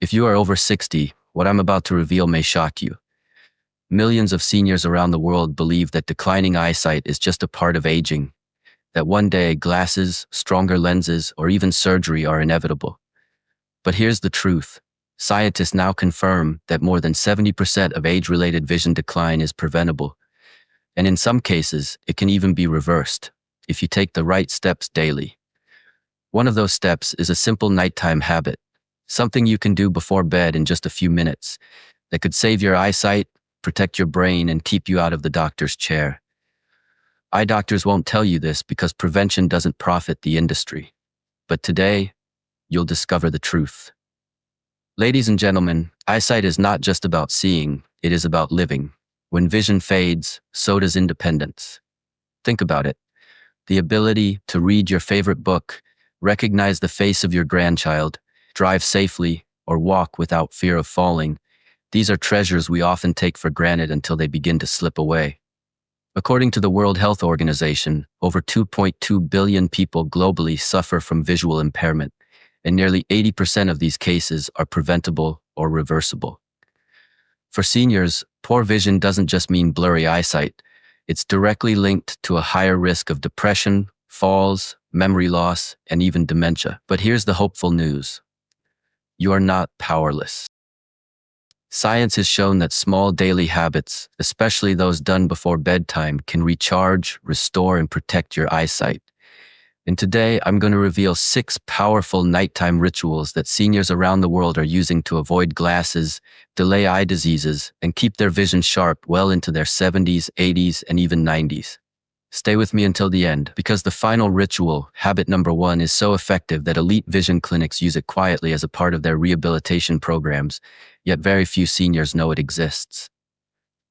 If you are over 60, what I'm about to reveal may shock you. Millions of seniors around the world believe that declining eyesight is just a part of aging, that one day glasses, stronger lenses, or even surgery are inevitable. But here's the truth. Scientists now confirm that more than 70% of age-related vision decline is preventable. And in some cases, it can even be reversed if you take the right steps daily. One of those steps is a simple nighttime habit, something you can do before bed in just a few minutes that could save your eyesight, protect your brain, and keep you out of the doctor's chair. Eye doctors won't tell you this because prevention doesn't profit the industry. But today, you'll discover the truth. Ladies and gentlemen, eyesight is not just about seeing, it is about living. When vision fades, so does independence. Think about it. The ability to read your favorite book, recognize the face of your grandchild, drive safely, or walk without fear of falling. These are treasures we often take for granted until they begin to slip away. According to the World Health Organization, over 2.2 billion people globally suffer from visual impairment, and nearly 80% of these cases are preventable or reversible. For seniors, poor vision doesn't just mean blurry eyesight. It's directly linked to a higher risk of depression, falls, memory loss, and even dementia. But here's the hopeful news. You are not powerless. Science has shown that small daily habits, especially those done before bedtime, can recharge, restore, and protect your eyesight. And today, I'm going to reveal 6 powerful nighttime rituals that seniors around the world are using to avoid glasses, delay eye diseases, and keep their vision sharp well into their 70s, 80s, and even 90s. Stay with me until the end, because the final ritual, habit number 1, is so effective that elite vision clinics use it quietly as a part of their rehabilitation programs, yet very few seniors know it exists.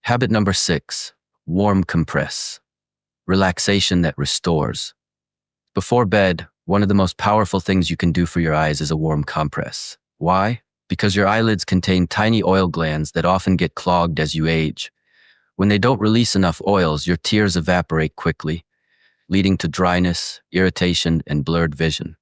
Habit number 6, warm compress. Relaxation that restores. Before bed, one of the most powerful things you can do for your eyes is a warm compress. Why? Because your eyelids contain tiny oil glands that often get clogged as you age. When they don't release enough oils, your tears evaporate quickly, leading to dryness, irritation, and blurred vision.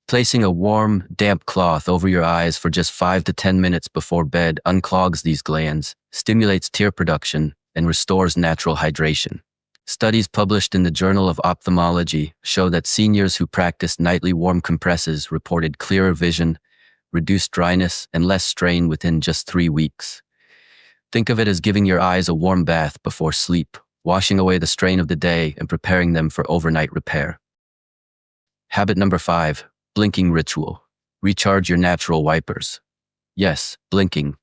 Placing a warm, damp cloth over your eyes for just 5 to 10 minutes before bed unclogs these glands, stimulates tear production, and restores natural hydration. Studies published in the Journal of Ophthalmology show that seniors who practiced nightly warm compresses reported clearer vision, reduced dryness, and less strain within just 3 weeks. Think of it as giving your eyes a warm bath before sleep, washing away the strain of the day and preparing them for overnight repair. Habit number 5, blinking ritual. Recharge your natural wipers. Yes, blinking.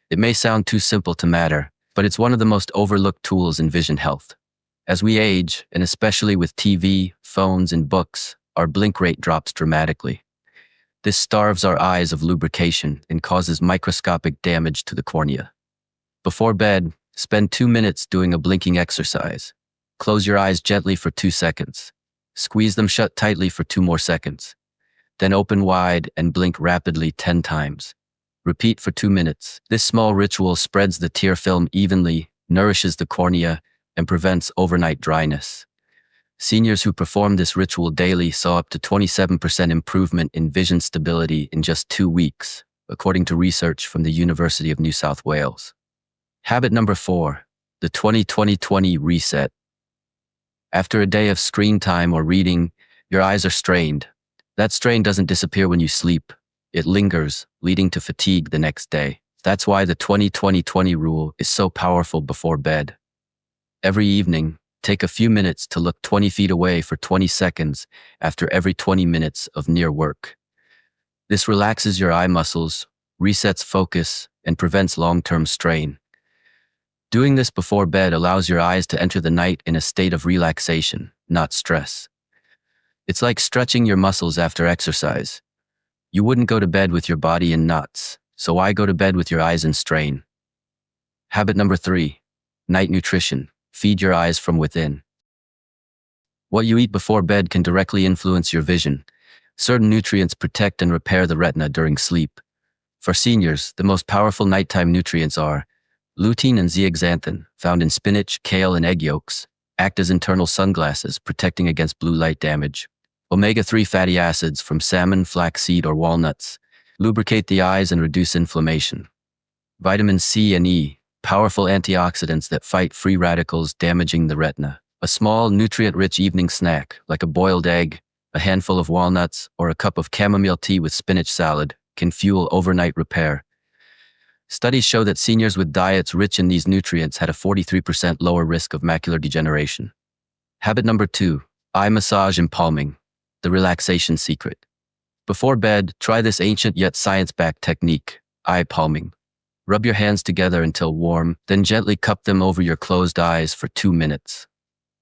It may sound too simple to matter, but it's one of the most overlooked tools in vision health. As we age, and especially with TV, phones, and books, our blink rate drops dramatically. This starves our eyes of lubrication and causes microscopic damage to the cornea. Before bed, spend 2 minutes doing a blinking exercise. Close your eyes gently for 2 seconds. Squeeze them shut tightly for 2 more seconds. Then open wide and blink rapidly 10 times. Repeat for 2 minutes. This small ritual spreads the tear film evenly, nourishes the cornea, and prevents overnight dryness. Seniors who perform this ritual daily saw up to 27% improvement in vision stability in just 2 weeks, according to research from the University of New South Wales. Habit number 4, the 20-20-20 reset. After a day of screen time or reading, your eyes are strained. That strain doesn't disappear when you sleep. It lingers, leading to fatigue the next day. That's why the 20-20-20 rule is so powerful before bed. Every evening, take a few minutes to look 20 feet away for 20 seconds after every 20 minutes of near work. This relaxes your eye muscles, resets focus, and prevents long-term strain. Doing this before bed allows your eyes to enter the night in a state of relaxation, not stress. It's like stretching your muscles after exercise. You wouldn't go to bed with your body in knots, so why go to bed with your eyes in strain? Habit number 3, night nutrition. Feed your eyes from within. What you eat before bed can directly influence your vision. Certain nutrients protect and repair the retina during sleep. For seniors, the most powerful nighttime nutrients are lutein and zeaxanthin, found in spinach, kale, and egg yolks, act as internal sunglasses, protecting against blue light damage. Omega-3 fatty acids from salmon, flaxseed, or walnuts, Lubricate the eyes and reduce inflammation. Vitamin C and E, powerful antioxidants that fight free radicals damaging the retina. A small, nutrient-rich evening snack, like a boiled egg, a handful of walnuts, or a cup of chamomile tea with spinach salad, can fuel overnight repair. Studies show that seniors with diets rich in these nutrients had a 43% lower risk of macular degeneration. Habit number 2, eye massage and palming, the relaxation secret. Before bed, try this ancient yet science-backed technique, eye palming. Rub your hands together until warm, then gently cup them over your closed eyes for 2 minutes.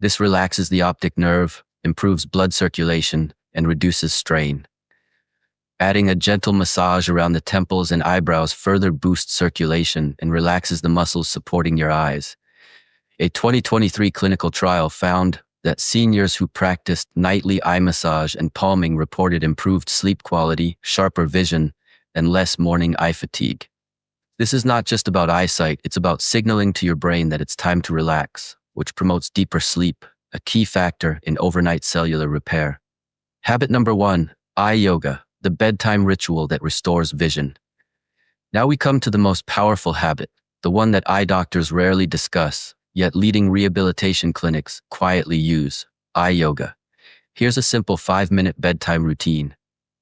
This relaxes the optic nerve, improves blood circulation, and reduces strain. Adding a gentle massage around the temples and eyebrows further boosts circulation and relaxes the muscles supporting your eyes. A 2023 clinical trial found that seniors who practiced nightly eye massage and palming reported improved sleep quality, sharper vision, and less morning eye fatigue. This is not just about eyesight, it's about signaling to your brain that it's time to relax, which promotes deeper sleep, a key factor in overnight cellular repair. Habit number 1, eye yoga, the bedtime ritual that restores vision. Now we come to the most powerful habit, the one that eye doctors rarely discuss, yet leading rehabilitation clinics quietly use, eye yoga. Here's a simple 5-minute bedtime routine.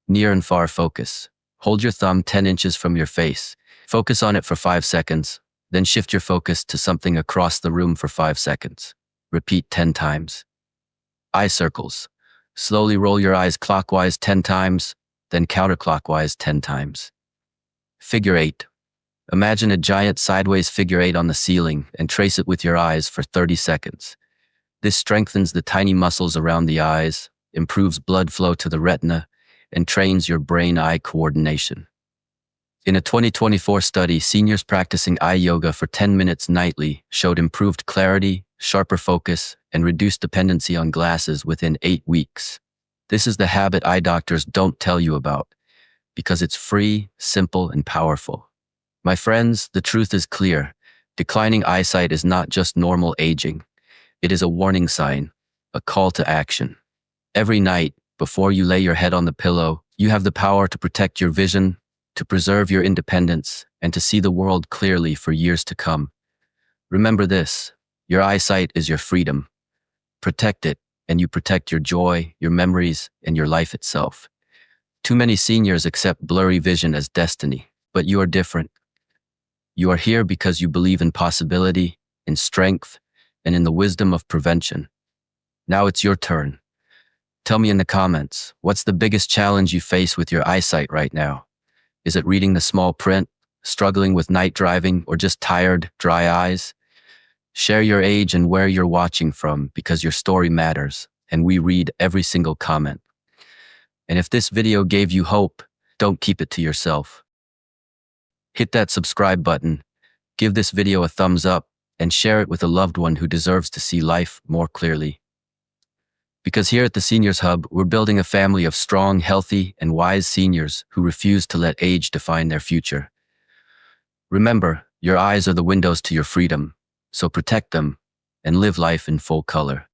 Near and far focus. Hold your thumb 10 inches from your face. Focus on it for 5 seconds, then shift your focus to something across the room for 5 seconds. Repeat 10 times. Eye circles. Slowly roll your eyes clockwise 10 times, then counterclockwise 10 times. Figure 8. Imagine a giant sideways figure 8 on the ceiling and trace it with your eyes for 30 seconds. This strengthens the tiny muscles around the eyes, improves blood flow to the retina, and trains your brain-eye coordination. In a 2024 study, seniors practicing eye yoga for 10 minutes nightly showed improved clarity, sharper focus, and reduced dependency on glasses within 8 weeks. This is the habit eye doctors don't tell you about, because it's free, simple, and powerful. My friends, the truth is clear. Declining eyesight is not just normal aging. It is a warning sign, a call to action. Every night, before you lay your head on the pillow, you have the power to protect your vision, to preserve your independence, and to see the world clearly for years to come. Remember this, your eyesight is your freedom. Protect it, and you protect your joy, your memories, and your life itself. Too many seniors accept blurry vision as destiny, but you are different. You are here because you believe in possibility, in strength, and in the wisdom of prevention. Now it's your turn. Tell me in the comments, what's the biggest challenge you face with your eyesight right now? Is it reading the small print, struggling with night driving, or just tired, dry eyes? Share your age and where you're watching from, because your story matters, and we read every single comment. And if this video gave you hope, don't keep it to yourself. Hit that subscribe button, give this video a thumbs up, and share it with a loved one who deserves to see life more clearly. Because here at the Seniors Hub, we're building a family of strong, healthy, and wise seniors who refuse to let age define their future. Remember, your eyes are the windows to your freedom, so protect them and live life in full color.